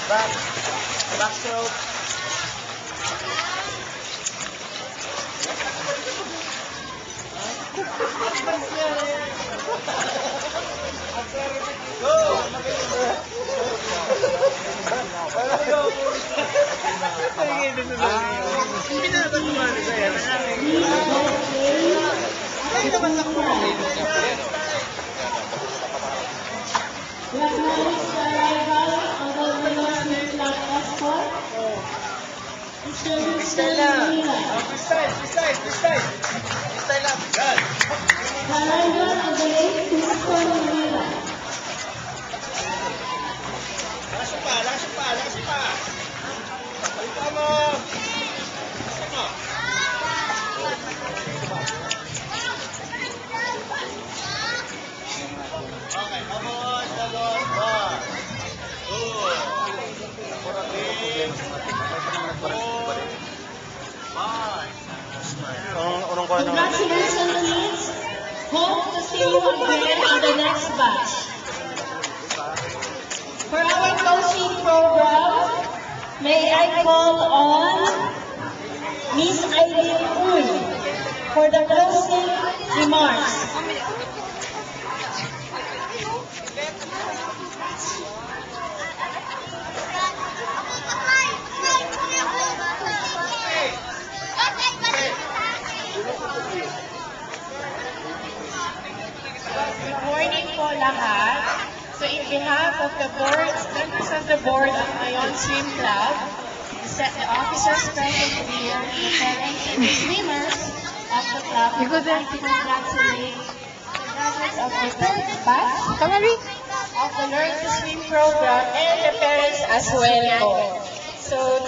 Backstroke. Go! Hindi na naman tumalo sa'yo. Hindi naman nakuha. Freestyle lang. Freestyle lang. Yan. Lakas pa. Balikan mo. Okay, vamos. 1, 2, 3, 4. Congratulations, kids. Hope to see you again on the next batch. For our coaching program, may I call on Miss Eileen Uy for the closing remarks. Good morning po lahat. So in behalf of the board, members of the board of Ion Swim Club, the officers present here, the parents and the swimmers of the club, I would like to congratulate the graduates of the third batch of the Learn to Swim program and the parents as well po. So